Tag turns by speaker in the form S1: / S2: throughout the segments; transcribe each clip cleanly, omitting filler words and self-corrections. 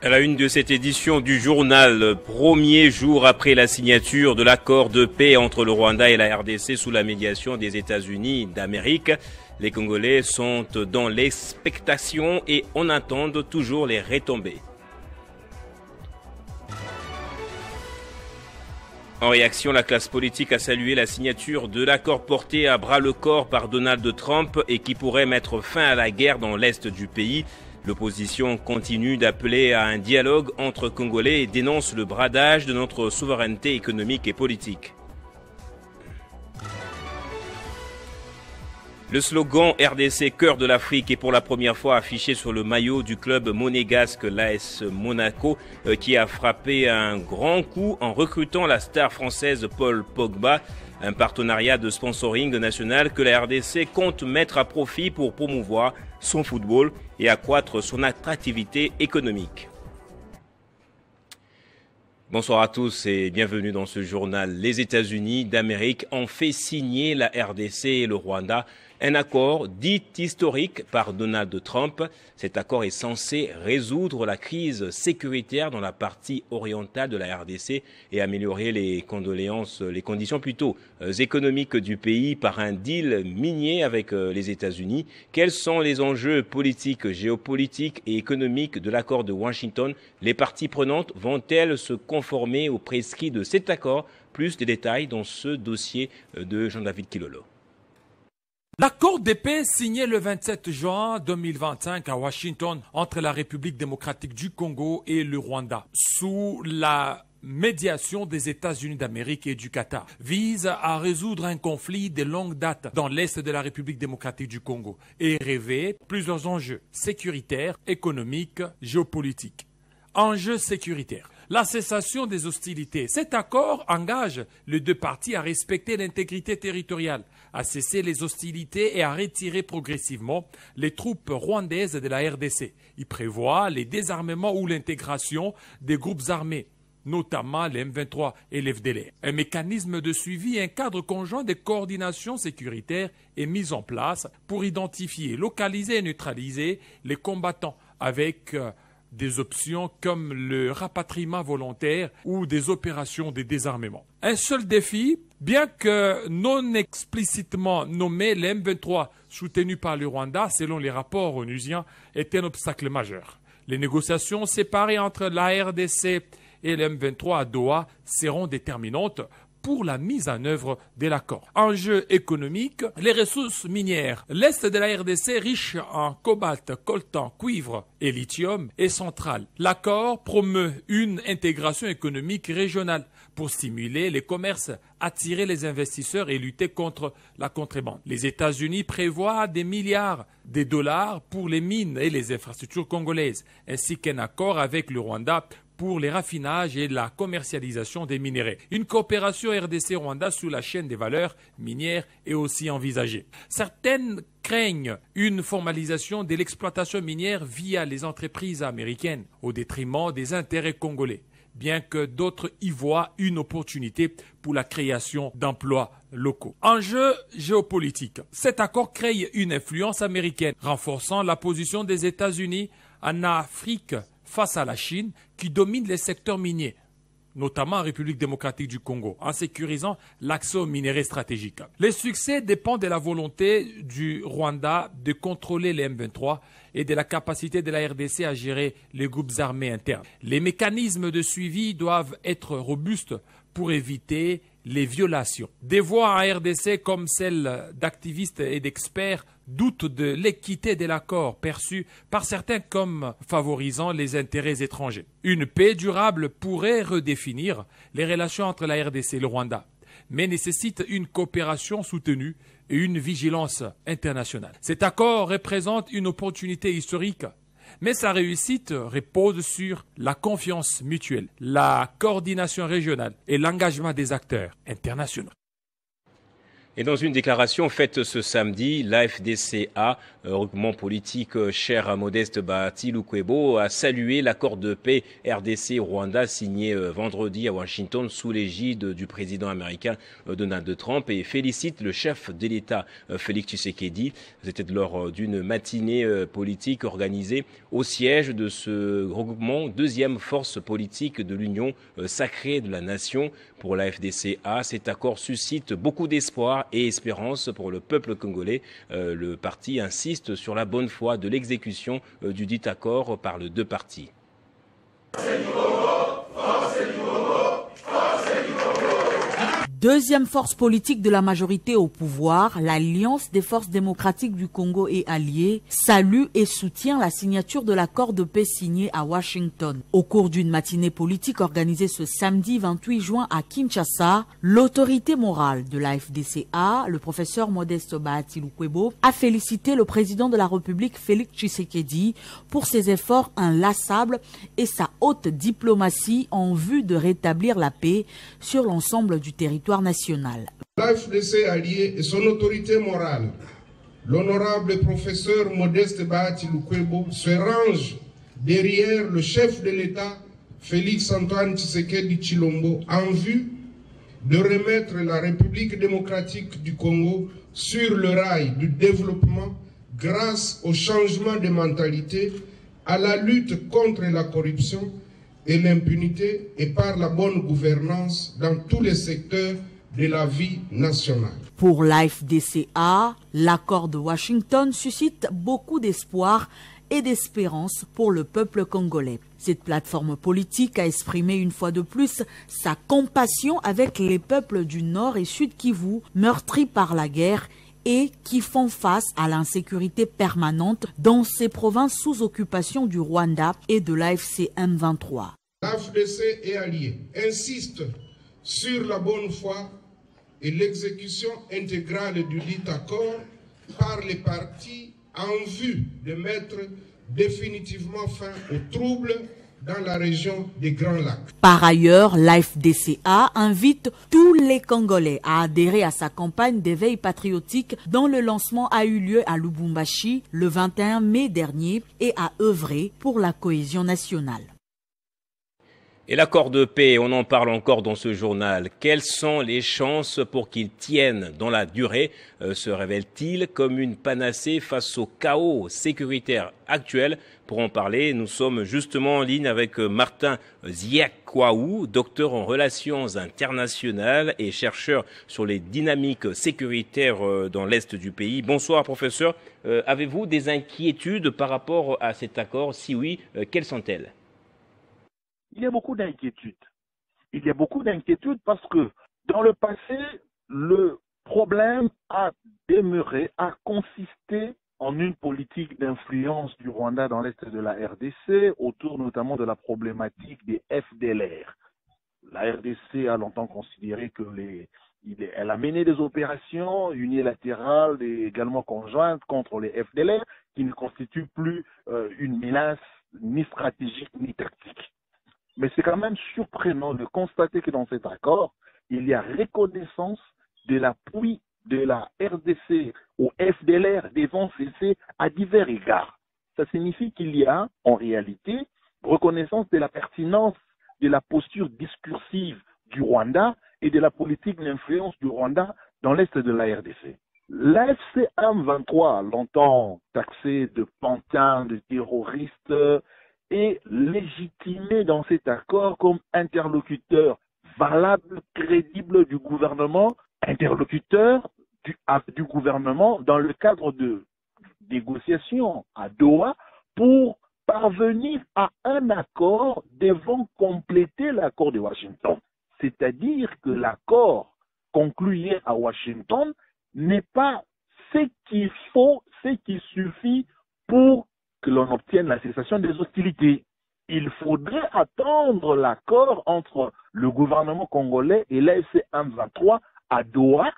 S1: À la une de cette édition du journal, premier jour après la signature de l'accord de paix entre le Rwanda et la RDC sous la médiation des États-Unis d'Amérique, les Congolais sont dans l'expectation et on attend toujours les retombées. En réaction, la classe politique a salué la signature de l'accord porté à bras-le-corps par Donald Trump et qui pourrait mettre fin à la guerre dans l'est du pays. L'opposition continue d'appeler à un dialogue entre Congolais et dénonce le bradage de notre souveraineté économique et politique. Le slogan RDC Cœur de l'Afrique est pour la première fois affiché sur le maillot du club monégasque l'AS Monaco qui a frappé un grand coup en recrutant la star française Paul Pogba. Un partenariat de sponsoring national que la RDC compte mettre à profit pour promouvoir son football et accroître son attractivité économique. Bonsoir à tous et bienvenue dans ce journal. Les États-Unis d'Amérique ont fait signer la RDC et le Rwanda un accord dit historique par Donald Trump. Cet accord est censé résoudre la crise sécuritaire dans la partie orientale de la RDC et améliorer les conditions économiques du pays par un deal minier avec les États-Unis. Quels sont les enjeux politiques, géopolitiques et économiques de l'accord de Washington? Les parties prenantes vont-elles se conformer aux prescrits de cet accord? Plus de détails dans ce dossier de Jean-David Kilolo.
S2: L'accord de paix signé le 27 juin 2025 à Washington entre la République démocratique du Congo et le Rwanda, sous la médiation des États-Unis d'Amérique et du Qatar, vise à résoudre un conflit de longue date dans l'est de la République démocratique du Congo et revêt plusieurs enjeux sécuritaires, économiques, géopolitiques. Enjeux sécuritaires. La cessation des hostilités. Cet accord engage les deux parties à respecter l'intégrité territoriale, à cesser les hostilités et à retirer progressivement les troupes rwandaises de la RDC. Il prévoit les désarmements ou l'intégration des groupes armés, notamment les M23 et l'FDLR. Un mécanisme de suivi et un cadre conjoint de coordination sécuritaire est mis en place pour identifier, localiser et neutraliser les combattants avec des options comme le rapatriement volontaire ou des opérations de désarmement. Un seul défi, bien que non explicitement nommé, le M23 soutenu par le Rwanda, selon les rapports onusiens, est un obstacle majeur. Les négociations séparées entre la RDC et le M23 à Doha seront déterminantes pour la mise en œuvre de l'accord. Enjeu économique, les ressources minières. L'est de la RDC, riche en cobalt, coltan, cuivre et lithium, est central. L'accord promeut une intégration économique régionale pour stimuler les commerces, attirer les investisseurs et lutter contre la contrebande. Les États-Unis prévoient des milliards de dollars pour les mines et les infrastructures congolaises, ainsi qu'un accord avec le Rwanda pour les raffinages et la commercialisation des minerais. Une coopération RDC-Rwanda sous la chaîne des valeurs minières est aussi envisagée. Certaines craignent une formalisation de l'exploitation minière via les entreprises américaines au détriment des intérêts congolais, bien que d'autres y voient une opportunité pour la création d'emplois locaux. Enjeu géopolitique. Cet accord crée une influence américaine, renforçant la position des États-Unis en Afrique face à la Chine qui domine les secteurs miniers, notamment en République démocratique du Congo, en sécurisant l'accès aux minerais stratégiques. Le succès dépend de la volonté du Rwanda de contrôler les M23 et de la capacité de la RDC à gérer les groupes armés internes. Les mécanismes de suivi doivent être robustes pour éviter les violations. Des voix en RDC comme celles d'activistes et d'experts doutent de l'équité de l'accord perçu par certains comme favorisant les intérêts étrangers. Une paix durable pourrait redéfinir les relations entre la RDC et le Rwanda, mais nécessite une coopération soutenue et une vigilance internationale. Cet accord représente une opportunité historique, mais sa réussite repose sur la confiance mutuelle, la coordination régionale et l'engagement des acteurs internationaux.
S1: Et dans une déclaration faite ce samedi, l'AFDCA, regroupement politique cher à Modeste Bahati Lukwebo, a salué l'accord de paix RDC-Rwanda signé vendredi à Washington sous l'égide du président américain Donald Trump et félicite le chef de l'État Félix Tshisekedi. C'était lors d'une matinée politique organisée au siège de ce regroupement, deuxième force politique de l'Union sacrée de la nation. Pour la FDCA, cet accord suscite beaucoup d'espoir et espérance pour le peuple congolais. Le parti insiste sur la bonne foi de l'exécution du dit accord par les deux parties.
S3: Deuxième force politique de la majorité au pouvoir, l'Alliance des forces démocratiques du Congo et alliés salue et soutient la signature de l'accord de paix signé à Washington. Au cours d'une matinée politique organisée ce samedi 28 juin à Kinshasa, l'autorité morale de la FDCA, le professeur Modeste Bahati Lukwebo, a félicité le président de la République Félix Tshisekedi pour ses efforts inlassables et sa haute diplomatie en vue de rétablir la paix sur l'ensemble du territoire national.
S4: L'AFDC allié et son autorité morale, l'honorable professeur Modeste Bahati Lukwebo, se range derrière le chef de l'État, Félix Antoine Tshisekedi Tshilombo, en vue de remettre la République démocratique du Congo sur le rail du développement grâce au changement de mentalité, à la lutte contre la corruption et l'impunité et par la bonne gouvernance dans tous les secteurs de la vie nationale.
S3: Pour l'AFDCA, l'accord de Washington suscite beaucoup d'espoir et d'espérance pour le peuple congolais. Cette plateforme politique a exprimé une fois de plus sa compassion avec les peuples du Nord et Sud Kivu, meurtris par la guerre et qui font face à l'insécurité permanente dans ces provinces sous occupation du Rwanda et de l'AFC M23.
S4: L'AFDC et alliés insistent sur la bonne foi et l'exécution intégrale du dit accord par les partis en vue de mettre définitivement fin aux troubles dans la région des Grands Lacs.
S3: Par ailleurs, l'AFDCA invite tous les Congolais à adhérer à sa campagne d'éveil patriotique dont le lancement a eu lieu à Lubumbashi le 21 mai dernier et à œuvrer pour la cohésion nationale.
S1: Et l'accord de paix, on en parle encore dans ce journal. Quelles sont les chances pour qu'il tienne dans la durée? Se révèle-t-il comme une panacée face au chaos sécuritaire actuel? Pour en parler, nous sommes justement en ligne avec Martin Ziakwaou, docteur en relations internationales et chercheur sur les dynamiques sécuritaires dans l'Est du pays. Bonsoir professeur, avez-vous des inquiétudes par rapport à cet accord? Si oui, quelles sont-elles?
S5: Il y a beaucoup d'inquiétudes. Il y a beaucoup d'inquiétudes parce que dans le passé, le problème a demeuré, a consisté en une politique d'influence du Rwanda dans l'est de la RDC, autour notamment de la problématique des FDLR. La RDC a longtemps considéré que elle a mené des opérations unilatérales et également conjointes contre les FDLR qui ne constituent plus une menace ni stratégique ni tactique. Mais c'est quand même surprenant de constater que dans cet accord, il y a reconnaissance de l'appui de la RDC au FDLR devant cesser à divers égards. Ça signifie qu'il y a, en réalité, reconnaissance de la pertinence de la posture discursive du Rwanda et de la politique d'influence du Rwanda dans l'est de la RDC. L'AFC M23, longtemps taxé de pantin, de terroriste, est légitimé dans cet accord comme interlocuteur valable, crédible du gouvernement, interlocuteur du gouvernement dans le cadre de négociations à Doha pour parvenir à un accord devant compléter l'accord de Washington. C'est-à-dire que l'accord conclu hier à Washington n'est pas ce qu'il faut, ce qui suffit pour que l'on obtienne la cessation des hostilités. Il faudrait attendre l'accord entre le gouvernement congolais et l'AFC M23 à Doha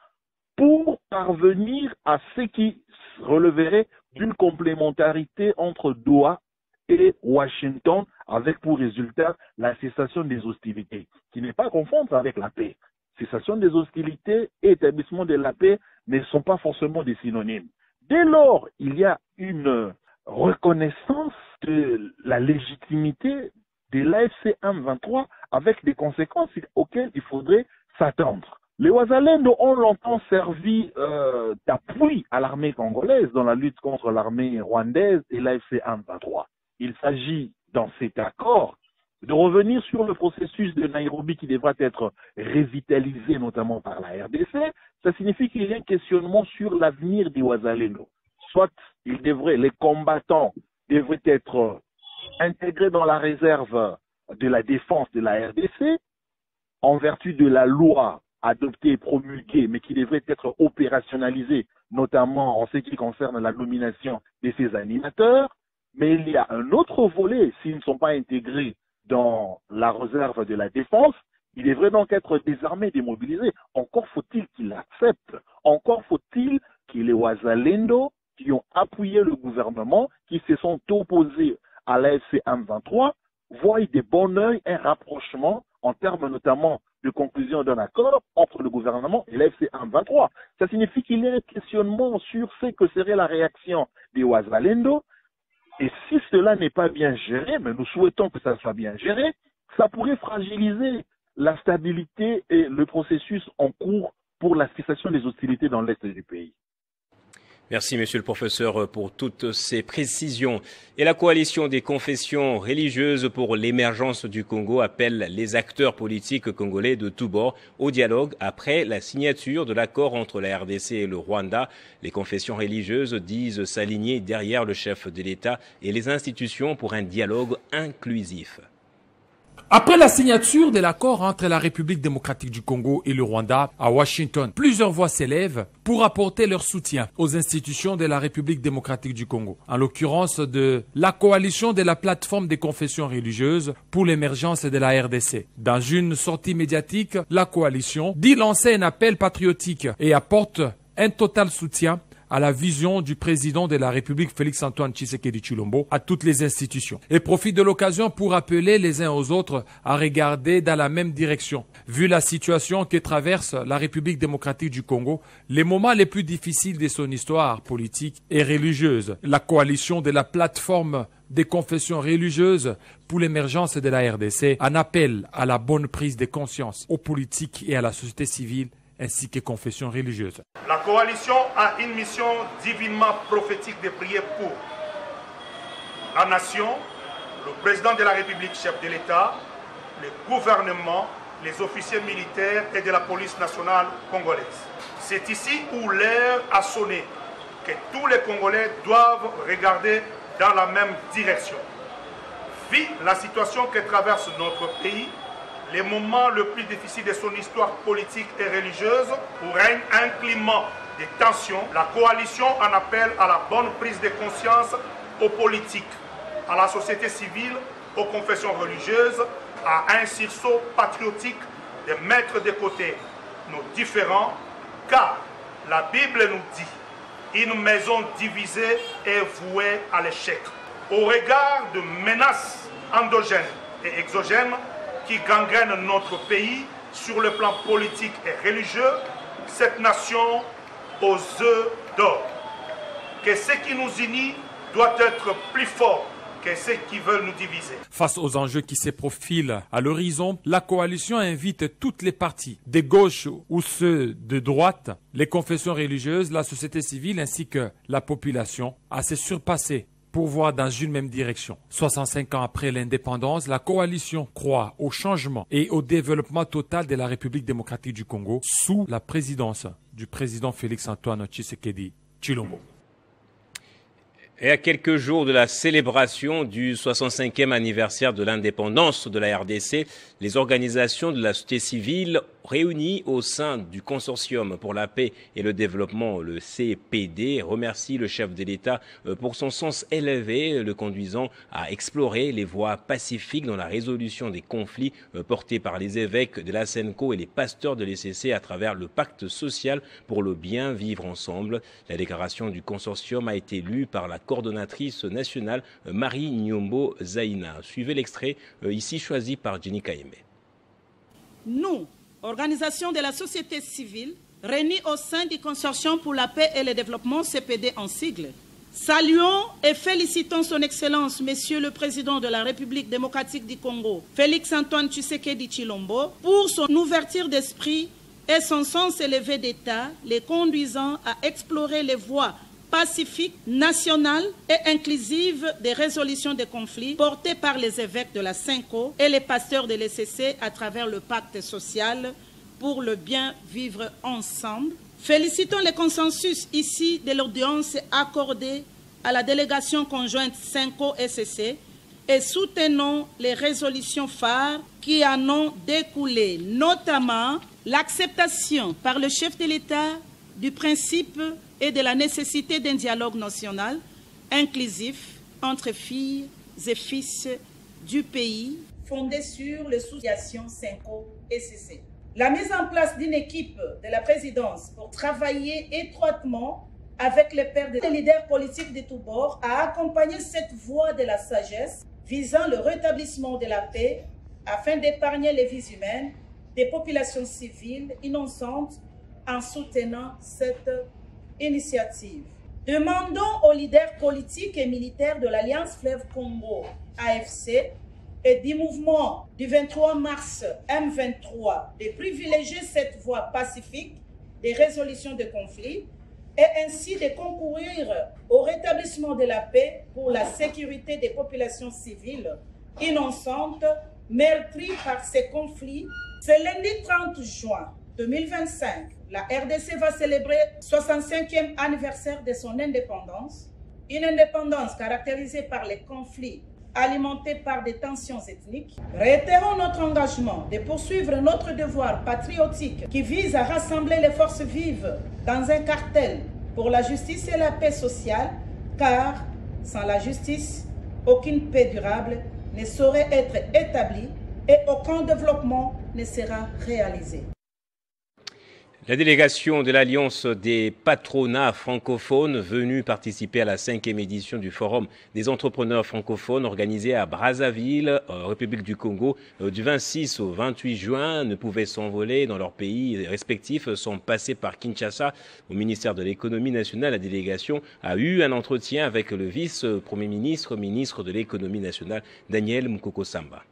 S5: pour parvenir à ce qui releverait d'une complémentarité entre Doha et Washington avec pour résultat la cessation des hostilités, qui n'est pas confondre avec la paix. cessation des hostilités et établissement de la paix ne sont pas forcément des synonymes. Dès lors, il y a une reconnaissance de la légitimité de l'AFC M23 avec des conséquences auxquelles il faudrait s'attendre. Les Wazalendo ont longtemps servi d'appui à l'armée congolaise dans la lutte contre l'armée rwandaise et l'AFC M23. Il s'agit, dans cet accord, de revenir sur le processus de Nairobi qui devra être revitalisé, notamment par la RDC. Ça signifie qu'il y a un questionnement sur l'avenir des Wazalendo. Soit les combattants devraient être intégrés dans la réserve de la défense de la RDC, en vertu de la loi adoptée et promulguée, mais qui devrait être opérationnalisée, notamment en ce qui concerne la nomination de ces animateurs. Mais il y a un autre volet, s'ils ne sont pas intégrés dans la réserve de la défense, ils devraient donc être désarmés, démobilisés. Encore faut-il qu'ils l'acceptent. Encore faut-il que les Wazalendo, qui ont appuyé le gouvernement, qui se sont opposés à l'AFC M23, voient de bon œil un rapprochement en termes notamment de conclusion d'un accord entre le gouvernement et l'AFC M23. Ça signifie qu'il y a un questionnement sur ce que serait la réaction des Wazalendo. Et si cela n'est pas bien géré, mais nous souhaitons que ça soit bien géré, ça pourrait fragiliser la stabilité et le processus en cours pour la cessation des hostilités dans l'est du pays.
S1: Merci, monsieur le professeur, pour toutes ces précisions. Et la coalition des confessions religieuses pour l'émergence du Congo appelle les acteurs politiques congolais de tous bords au dialogue après la signature de l'accord entre la RDC et le Rwanda. Les confessions religieuses disent s'aligner derrière le chef de l'État et les institutions pour un dialogue inclusif.
S2: Après la signature de l'accord entre la République démocratique du Congo et le Rwanda à Washington, plusieurs voix s'élèvent pour apporter leur soutien aux institutions de la République démocratique du Congo, en l'occurrence de la coalition de la plateforme des confessions religieuses pour l'émergence de la RDC. Dans une sortie médiatique, la coalition dit lancer un appel patriotique et apporte un total soutien à la vision du président de la République Félix-Antoine Tshisekedi Tshilombo à toutes les institutions et profite de l'occasion pour appeler les uns aux autres à regarder dans la même direction. Vu la situation que traverse la République démocratique du Congo, les moments les plus difficiles de son histoire politique et religieuse, la coalition de la plateforme des confessions religieuses pour l'émergence de la RDC en appelle à la bonne prise de conscience aux politiques et à la société civile ainsi que confessions religieuses.
S6: La coalition a une mission divinement prophétique de prier pour la nation, le président de la République, chef de l'État, le gouvernement, les officiers militaires et de la police nationale congolaise. C'est ici où l'heure a sonné, que tous les Congolais doivent regarder dans la même direction. Vu la situation que traverse notre pays, les moments les plus difficiles de son histoire politique et religieuse, où règne un climat de tension, la coalition en appelle à la bonne prise de conscience aux politiques, à la société civile, aux confessions religieuses, à un sursaut patriotique de mettre de côté nos différends, car la Bible nous dit une maison divisée est vouée à l'échec. Au regard de menaces endogènes et exogènes qui gangrènent notre pays sur le plan politique et religieux, cette nation aux œufs d'or. Que ce qui nous unit doit être plus fort que ceux qui veulent nous diviser.
S2: Face aux enjeux qui se profilent à l'horizon, la coalition invite toutes les parties, de gauche ou ceux de droite, les confessions religieuses, la société civile ainsi que la population à se surpasser pour voir dans une même direction. 65 ans après l'indépendance, la coalition croit au changement et au développement total de la République démocratique du Congo sous la présidence du président Félix-Antoine Tshisekedi Tshilombo.
S1: Et à quelques jours de la célébration du 65e anniversaire de l'indépendance de la RDC, les organisations de la société civile réunies au sein du Consortium pour la paix et le développement, le CPD, remercient le chef de l'État pour son sens élevé, le conduisant à explorer les voies pacifiques dans la résolution des conflits portés par les évêques de la SENCO et les pasteurs de l'ECC à travers le pacte social pour le bien vivre ensemble. La déclaration du Consortium a été lue par la coordonnatrice nationale Marie Nyombo Zaina. Suivez l'extrait ici choisi par Jenny Kaembe.
S7: Nous, organisations de la société civile réunies au sein du Consortium pour la paix et le développement, CPD en sigle. Saluons et félicitons son Excellence, Monsieur le Président de la République démocratique du Congo, Félix-Antoine Tshisekedi Tshilombo, pour son ouverture d'esprit et son sens élevé d'État, les conduisant à explorer les voies pacifiques, nationales et inclusives des résolutions des conflits portées par les évêques de la Cinco et les pasteurs de l'ECC à travers le pacte social pour le bien vivre ensemble. Félicitons le consensus ici de l'audience accordée à la délégation conjointe Cinco-ECC et soutenons les résolutions phares qui en ont découlé, notamment l'acceptation par le chef de l'État du principe et de la nécessité d'un dialogue national inclusif entre filles et fils du pays fondé sur le sous-association Cinco-ECC. La mise en place d'une équipe de la présidence pour travailler étroitement avec les pairs des leaders politiques de tous bords a accompagné cette voie de la sagesse visant le rétablissement de la paix afin d'épargner les vies humaines des populations civiles innocentes en soutenant cette initiative. Demandons aux leaders politiques et militaires de l'Alliance Fleuve Congo, AFC, et du mouvement du 23 mars M23 de privilégier cette voie pacifique des résolutions de conflits et ainsi de concourir au rétablissement de la paix pour la sécurité des populations civiles innocentes meurtries par ces conflits. Ce lundi 30 juin 2025, la RDC va célébrer le 65e anniversaire de son indépendance, une indépendance caractérisée par les conflits alimentés par des tensions ethniques. Réitérons notre engagement de poursuivre notre devoir patriotique qui vise à rassembler les forces vives dans un cartel pour la justice et la paix sociale, car sans la justice, aucune paix durable ne saurait être établie et aucun développement ne sera réalisé.
S1: La délégation de l'Alliance des patronats francophones venue participer à la 5e édition du Forum des entrepreneurs francophones organisé à Brazzaville, République du Congo, du 26 au 28 juin, ne pouvaient s'envoler dans leurs pays respectifs, sont passés par Kinshasa au ministère de l'économie nationale. La délégation a eu un entretien avec le vice-premier ministre, ministre de l'économie nationale, Daniel Mukoko-Samba.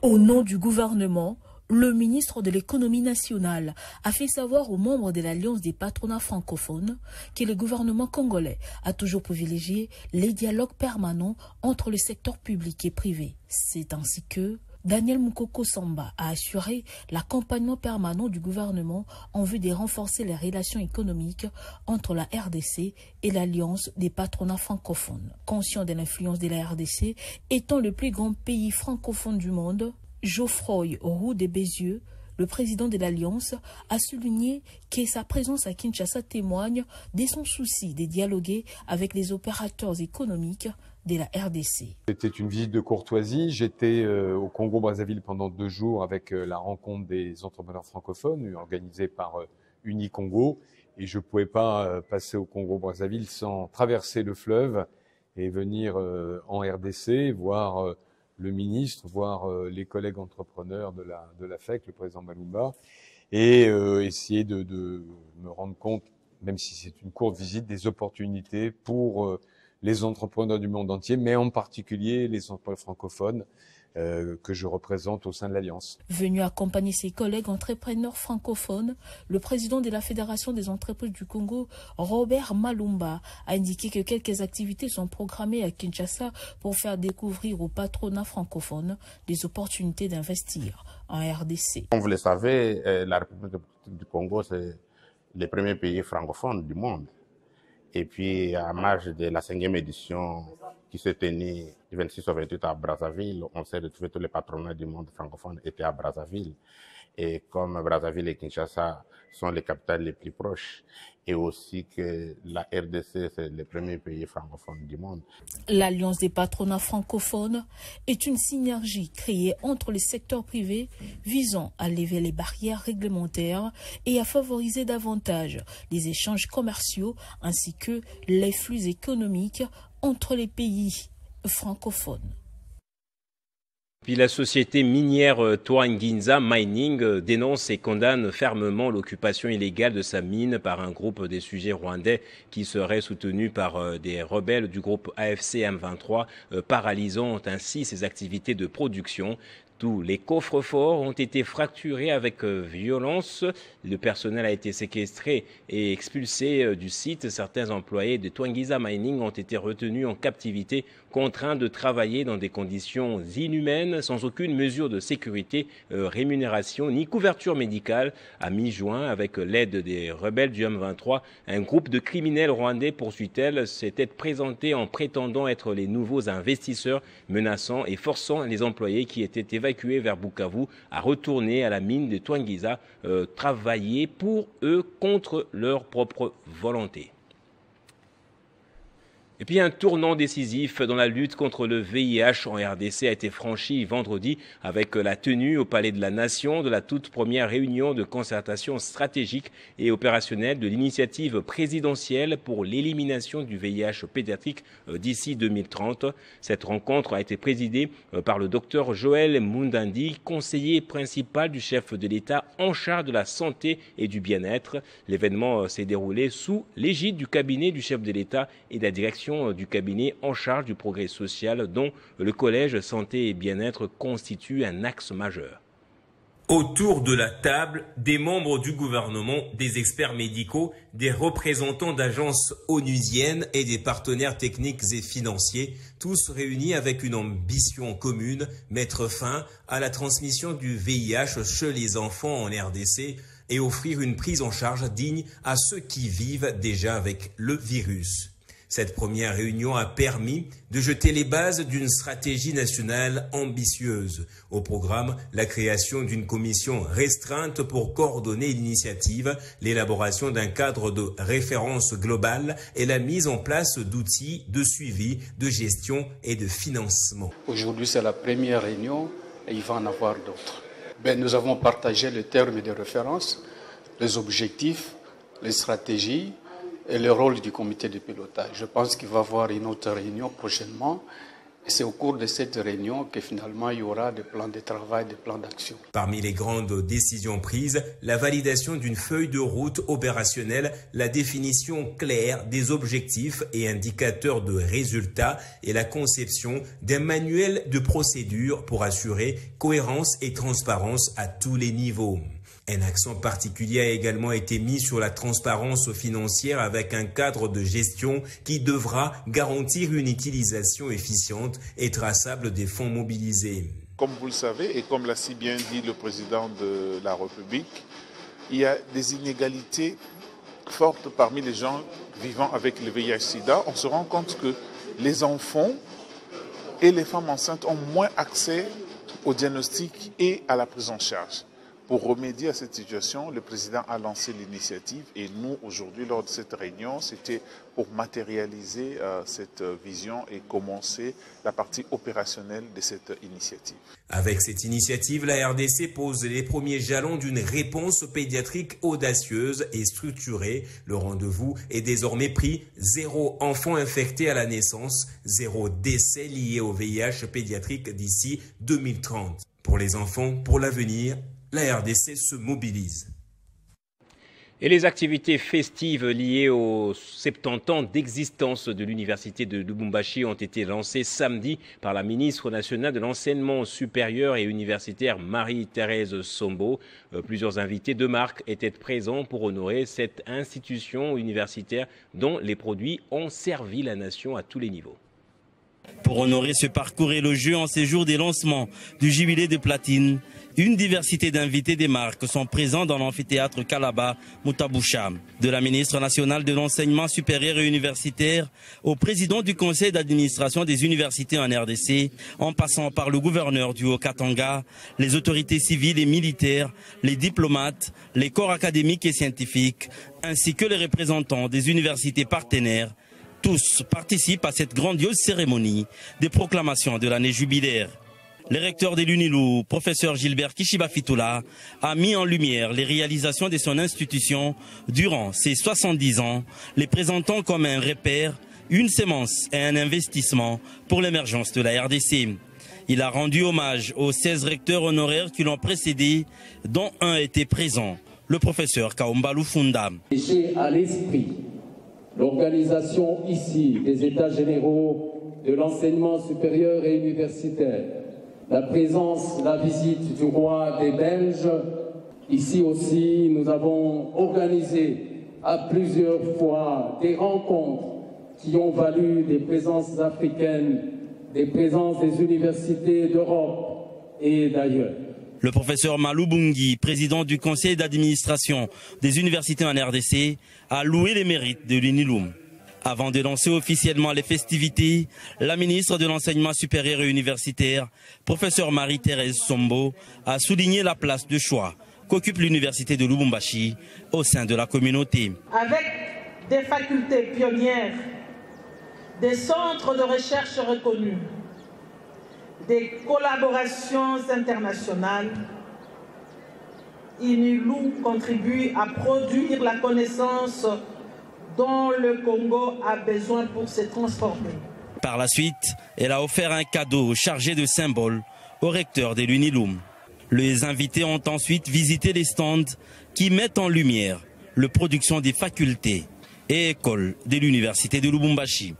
S8: Au nom du gouvernement, le ministre de l'économie nationale a fait savoir aux membres de l'Alliance des patronats francophones que le gouvernement congolais a toujours privilégié les dialogues permanents entre le secteur public et privé. C'est ainsi que Daniel Mukoko-Samba a assuré l'accompagnement permanent du gouvernement en vue de renforcer les relations économiques entre la RDC et l'Alliance des patronats francophones. Conscient de l'influence de la RDC étant le plus grand pays francophone du monde, Geoffroy Roux de Bézieux, le président de l'Alliance, a souligné que sa présence à Kinshasa témoigne de son souci de dialoguer avec les opérateurs économiques de la RDC.
S9: C'était une visite de courtoisie. J'étais au Congo-Brazzaville pendant 2 jours avec la rencontre des entrepreneurs francophones organisée par Unicongo. Et je ne pouvais pas passer au Congo-Brazzaville sans traverser le fleuve et venir en RDC, voir le ministre, voir les collègues entrepreneurs de la FEC, le président Malumba, et essayer de me rendre compte, même si c'est une courte visite, des opportunités pour les entrepreneurs du monde entier, mais en particulier les entrepreneurs francophones que je représente au sein de l'Alliance.
S8: Venu accompagner ses collègues entrepreneurs francophones, le président de la Fédération des entreprises du Congo, Robert Malumba, a indiqué que quelques activités sont programmées à Kinshasa pour faire découvrir aux patronats francophones des opportunités d'investir en RDC.
S10: Comme vous le savez, la République du Congo, c'est le premier pays francophone du monde. Et puis, à marge de la 5e édition qui s'est tenue du 26 au 28 à Brazzaville, on s'est retrouvé, tous les patronats du monde francophone étaient à Brazzaville. Et comme Brazzaville et Kinshasa sont les capitales les plus proches, et aussi que la RDC, c'est le premier pays francophone du monde.
S8: L'Alliance des patronats francophones est une synergie créée entre les secteurs privés visant à lever les barrières réglementaires et à favoriser davantage les échanges commerciaux ainsi que les flux économiques entre les pays francophones.
S1: Puis la société minière Twanginza Mining dénonce et condamne fermement l'occupation illégale de sa mine par un groupe des sujets rwandais qui serait soutenu par des rebelles du groupe AFC M23, paralysant ainsi ses activités de production. Tous les coffres-forts ont été fracturés avec violence. Le personnel a été séquestré et expulsé du site. Certains employés de Twanginza Mining ont été retenus en captivité, contraints de travailler dans des conditions inhumaines, sans aucune mesure de sécurité, rémunération ni couverture médicale. À mi-juin, avec l'aide des rebelles du M23, un groupe de criminels rwandais, poursuit-elle, s'était présenté en prétendant être les nouveaux investisseurs, menaçant et forçant les employés qui étaient évacués vers Bukavu à retourner à la mine de Twanginza, travailler pour eux contre leur propre volonté. Et puis un tournant décisif dans la lutte contre le VIH en RDC a été franchi vendredi avec la tenue au Palais de la Nation de la toute première réunion de concertation stratégique et opérationnelle de l'initiative présidentielle pour l'élimination du VIH pédiatrique d'ici 2030. Cette rencontre a été présidée par le docteur Joël Mundandi, conseiller principal du chef de l'État en charge de la santé et du bien-être. L'événement s'est déroulé sous l'égide du cabinet du chef de l'État et de la direction du cabinet en charge du progrès social, dont le collège santé et bien-être constitue un axe majeur. Autour de la table, des membres du gouvernement, des experts médicaux, des représentants d'agences onusiennes et des partenaires techniques et financiers, tous réunis avec une ambition commune, mettre fin à la transmission du VIH chez les enfants en RDC et offrir une prise en charge digne à ceux qui vivent déjà avec le virus. Cette première réunion a permis de jeter les bases d'une stratégie nationale ambitieuse. Au programme, la création d'une commission restreinte pour coordonner l'initiative, l'élaboration d'un cadre de référence globale et la mise en place d'outils de suivi, de gestion et de financement.
S11: Aujourd'hui, c'est la première réunion et il va en avoir d'autres. Nous avons partagé les termes de référence, les objectifs, les stratégies et le rôle du comité de pilotage. Je pense qu'il va y avoir une autre réunion prochainement. Et c'est au cours de cette réunion que finalement il y aura des plans de travail, des plans d'action. Parmi les grandes décisions prises, la validation d'une feuille de route opérationnelle, la définition claire des objectifs et indicateurs de résultats et la conception d'un manuel de procédure pour assurer cohérence et transparence à tous les niveaux. Un accent particulier a également été mis sur la transparence financière avec un cadre de gestion qui devra garantir une utilisation efficiente et traçable des fonds mobilisés.
S12: Comme vous le savez et comme l'a si bien dit le président de la République, il y a des inégalités fortes parmi les gens vivant avec le VIH-Sida. On se rend compte que les enfants et les femmes enceintes ont moins accès au diagnostic et à la prise en charge. Pour remédier à cette situation, le président a lancé l'initiative et nous, aujourd'hui, lors de cette réunion, c'était pour matérialiser cette vision et commencer la partie opérationnelle de cette initiative.
S1: Avec cette initiative, la RDC pose les premiers jalons d'une réponse pédiatrique audacieuse et structurée. Le rendez-vous est désormais pris: 0 enfants infectés à la naissance, 0 décès liés au VIH pédiatrique d'ici 2030. Pour les enfants, pour l'avenir, la RDC se mobilise. Et les activités festives liées aux 70 ans d'existence de l'université de Lubumbashi ont été lancées samedi par la ministre nationale de l'enseignement supérieur et universitaire Marie-Thérèse Sombo. Plusieurs invités de marque étaient présents pour honorer cette institution universitaire dont les produits ont servi la nation à tous les niveaux.
S13: Pour honorer ce parcours élogieux en ces jours des lancements du jubilé de platine, une diversité d'invités des marques sont présents dans l'amphithéâtre Kalaba Mutabusha. De la ministre nationale de l'enseignement supérieur et universitaire au président du conseil d'administration des universités en RDC, en passant par le gouverneur du Haut-Katanga, les autorités civiles et militaires, les diplomates, les corps académiques et scientifiques, ainsi que les représentants des universités partenaires. Tous participent à cette grandiose cérémonie des proclamations de l'année jubilaire. Le recteur de l'UNILU, professeur Gilbert Kishiba-Fitoula, a mis en lumière les réalisations de son institution durant ses 70 ans, les présentant comme un repère, une sémence et un investissement pour l'émergence de la RDC. Il a rendu hommage aux 16 recteurs honoraires qui l'ont précédé, dont un était présent, le professeur Kaomba Lufunda.
S14: J'ai à l'esprit l'organisation ici des États généraux de l'enseignement supérieur et universitaire, la présence, la visite du roi des Belges. Ici aussi, nous avons organisé à plusieurs fois des rencontres qui ont valu des présences africaines, des présences des universités d'Europe et d'ailleurs.
S13: Le professeur Malou Bungi, président du conseil d'administration des universités en RDC, a loué les mérites de l'UNILUM. Avant de lancer officiellement les festivités, la ministre de l'enseignement supérieur et universitaire, professeure Marie-Thérèse Sombo, a souligné la place de choix qu'occupe l'université de Lubumbashi au sein de la communauté.
S7: Avec des facultés pionnières, des centres de recherche reconnus, des collaborations internationales, UNILUM contribue à produire la connaissance dont le Congo a besoin pour se transformer.
S13: Par la suite, elle a offert un cadeau chargé de symboles au recteur de l'UNILUM. Les invités ont ensuite visité les stands qui mettent en lumière la production des facultés et écoles de l'université de Lubumbashi.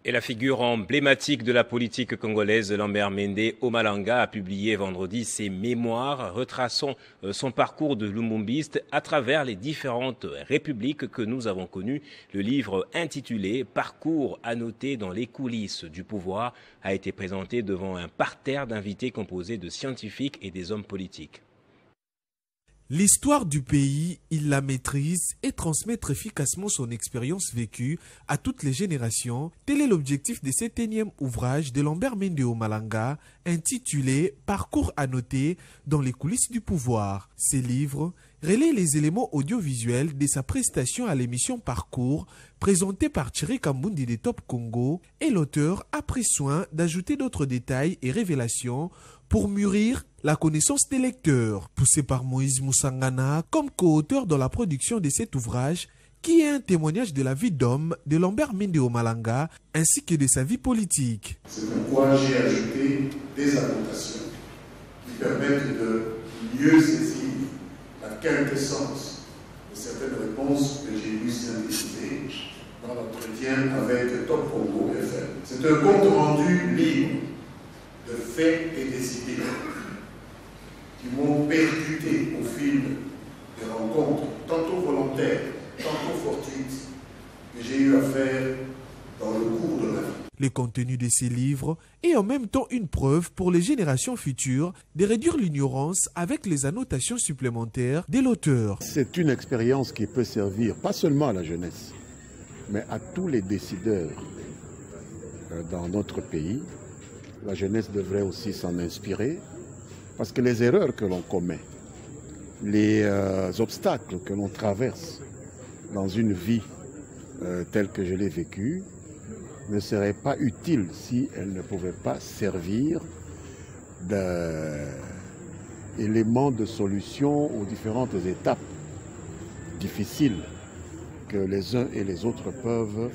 S1: Et la figure emblématique de la politique congolaise, Lambert Mende Omalanga, a publié vendredi ses mémoires retraçant son parcours de lumumbiste à travers les différentes républiques que nous avons connues. Le livre intitulé « Parcours annoté dans les coulisses du pouvoir » a été présenté devant un parterre d'invités composé de scientifiques et des hommes politiques.
S15: L'histoire du pays, il la maîtrise et transmettre efficacement son expérience vécue à toutes les générations. Tel est l'objectif de cet énième ouvrage de Lambert Mende Omalanga intitulé « Parcours annoté dans les coulisses du pouvoir ». Ces livres relaient les éléments audiovisuels de sa prestation à l'émission Parcours présentée par Thierry Kambundi de Top Congo et l'auteur a pris soin d'ajouter d'autres détails et révélations pour mûrir la connaissance des lecteurs, poussé par Moïse Moussangana comme co-auteur dans la production de cet ouvrage, qui est un témoignage de la vie d'homme de Lambert Mende Omalanga ainsi que de sa vie politique.
S16: C'est pourquoi j'ai ajouté des annotations qui permettent de mieux saisir la quintessence de certaines réponses que j'ai dû synthétiser dans l'entretien avec Top Congo FM. C'est un compte rendu libre de faits et des idées qui m'ont percuté au fil des rencontres, tantôt volontaires, tantôt fortuites, que j'ai eu à faire dans le cours de ma vie.
S15: Le contenu de ces livres est en même temps une preuve pour les générations futures de réduire l'ignorance avec les annotations supplémentaires de l'auteur.
S17: C'est une expérience qui peut servir pas seulement à la jeunesse, mais à tous les décideurs dans notre pays. La jeunesse devrait aussi s'en inspirer, parce que les erreurs que l'on commet, les obstacles que l'on traverse dans une vie telle que je l'ai vécue, ne seraient pas utiles si elles ne pouvaient pas servir d'éléments de solution aux différentes étapes difficiles que les uns et les autres peuvent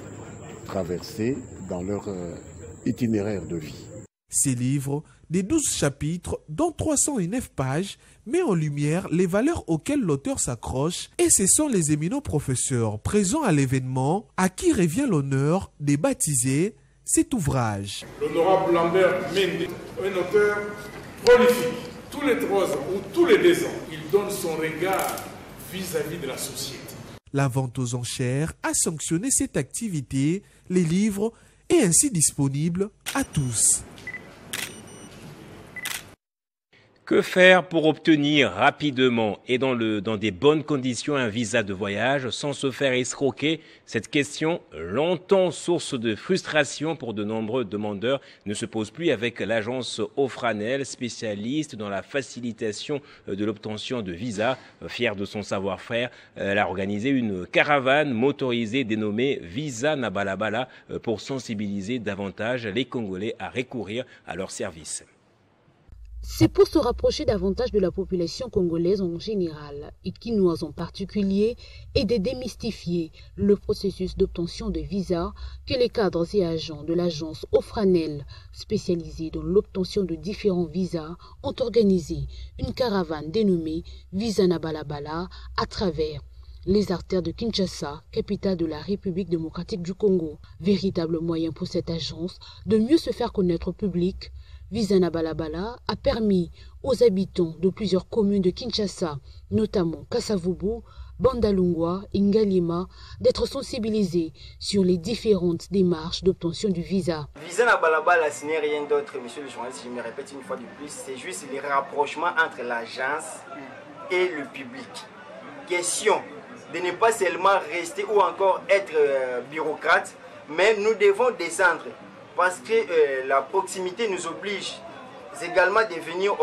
S17: traverser dans leur itinéraire de vie.
S15: Ces livres, des 12 chapitres, dont 309 pages, met en lumière les valeurs auxquelles l'auteur s'accroche et ce sont les éminents professeurs présents à l'événement à qui revient l'honneur de baptiser cet ouvrage.
S18: L'honorable Lambert Mende, un auteur prolifique. Tous les 3 ans ou tous les 2 ans, il donne son regard vis-à-vis de la société.
S15: La vente aux enchères a sanctionné cette activité. Les livres est ainsi disponible à tous.
S1: Que faire pour obtenir rapidement et dans des bonnes conditions un visa de voyage sans se faire escroquer? Cette question, longtemps source de frustration pour de nombreux demandeurs, ne se pose plus avec l'agence Ofranel, spécialiste dans la facilitation de l'obtention de visas. Fière de son savoir-faire, elle a organisé une caravane motorisée dénommée Visa Nabalabala pour sensibiliser davantage les Congolais à recourir à leurs services.
S19: C'est pour se rapprocher davantage de la population congolaise en général et quinoise en particulier et de démystifier le processus d'obtention de visa que les cadres et agents de l'agence Ofranel, spécialisée dans l'obtention de différents visas, ont organisé une caravane dénommée Visa na Balabala à travers les artères de Kinshasa, capitale de la République démocratique du Congo. Véritable moyen pour cette agence de mieux se faire connaître au public, Visa na Balabala a permis aux habitants de plusieurs communes de Kinshasa, notamment Kasavubu, Bandalungwa et Ngalima, d'être sensibilisés sur les différentes démarches d'obtention du visa.
S20: Visa na Balabala, ce n'est rien d'autre, monsieur le journaliste, je me répète une fois de plus, c'est juste le rapprochement entre l'agence et le public. Question de ne pas seulement rester ou encore être bureaucrate, mais nous devons descendre parce que la proximité nous oblige également de venir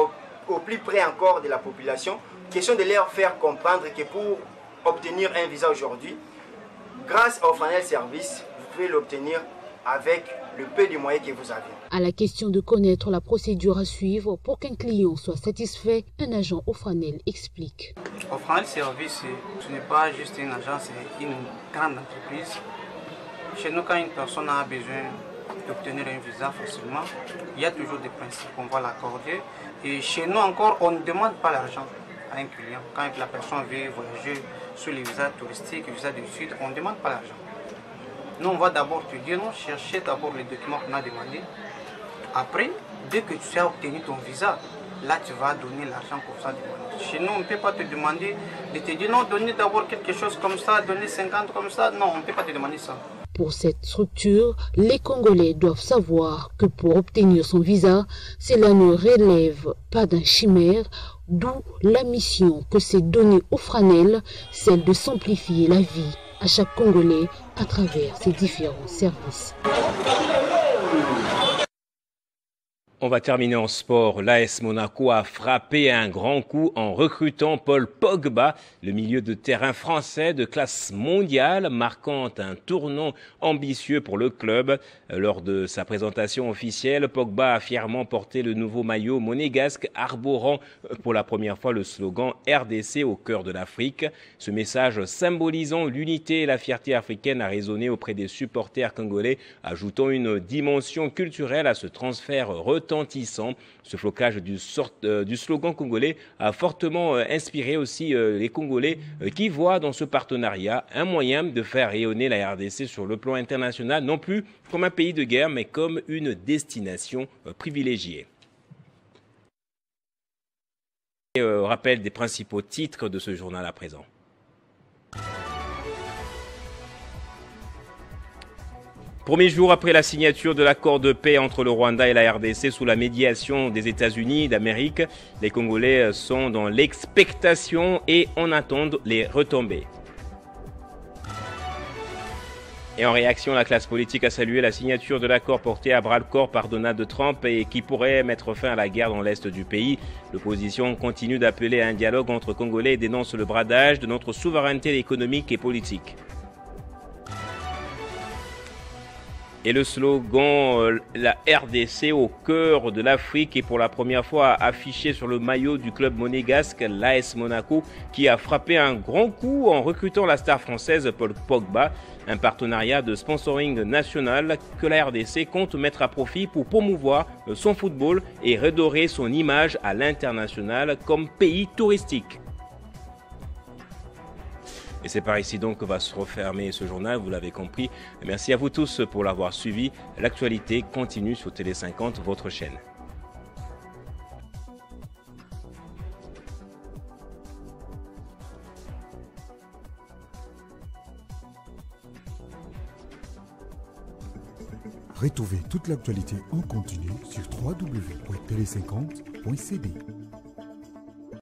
S20: au plus près encore de la population. Question de leur faire comprendre que pour obtenir un visa aujourd'hui, grâce au Ofranel Service, vous pouvez l'obtenir avec le peu de moyens que vous avez.
S19: À la question de connaître la procédure à suivre pour qu'un client soit satisfait, un agent Ofranel explique.
S21: Ofranel Service, ce n'est pas juste une agence, c'est une grande entreprise. Chez nous, quand une personne a besoin d'obtenir un visa facilement, il y a toujours des principes qu'on va l'accorder. Et chez nous encore, on ne demande pas l'argent à un client. Quand la personne veut voyager sur les visas touristiques, les visas du Sud, on ne demande pas l'argent. Nous, on va d'abord te dire, non, chercher d'abord les documents qu'on a demandés. Après, dès que tu as obtenu ton visa, là, tu vas donner l'argent pour ça. Chez nous, on ne peut pas te demander de te dire, non, donner d'abord quelque chose comme ça, donner 50 comme ça. Non, on ne peut pas te demander ça.
S19: Pour cette structure, les Congolais doivent savoir que pour obtenir son visa, cela ne relève pas d'un chimère, d'où la mission que s'est donnée Ofranel, celle de simplifier la vie à chaque Congolais à travers ses différents services.
S1: On va terminer en sport. L'AS Monaco a frappé un grand coup en recrutant Paul Pogba, le milieu de terrain français de classe mondiale, marquant un tournant ambitieux pour le club. Lors de sa présentation officielle, Pogba a fièrement porté le nouveau maillot monégasque, arborant pour la première fois le slogan RDC au cœur de l'Afrique. Ce message symbolisant l'unité et la fierté africaine a résonné auprès des supporters congolais, ajoutant une dimension culturelle à ce transfert retentissant. Ce flocage du slogan congolais a fortement inspiré aussi les Congolais qui voient dans ce partenariat un moyen de faire rayonner la RDC sur le plan international, non plus comme un pays de guerre, mais comme une destination privilégiée. Rappel des principaux titres de ce journal à présent. Premier jour après la signature de l'accord de paix entre le Rwanda et la RDC sous la médiation des États-Unis d'Amérique, les Congolais sont dans l'expectation et en attendent les retombées. Et en réaction, la classe politique a salué la signature de l'accord porté à bras-le-corps par Donald Trump et qui pourrait mettre fin à la guerre dans l'est du pays. L'opposition continue d'appeler à un dialogue entre Congolais et dénonce le bradage de notre souveraineté économique et politique. Et le slogan « La RDC au cœur de l'Afrique » est pour la première fois affiché sur le maillot du club monégasque, l'AS Monaco, qui a frappé un grand coup en recrutant la star française Paul Pogba. Un partenariat de sponsoring national que la RDC compte mettre à profit pour promouvoir son football et redorer son image à l'international comme pays touristique. Et c'est par ici donc que va se refermer ce journal, vous l'avez compris. Merci à vous tous pour l'avoir suivi. L'actualité continue sur Télé 50, votre chaîne.
S22: Retrouvez toute l'actualité en continu sur www.tele50.cd.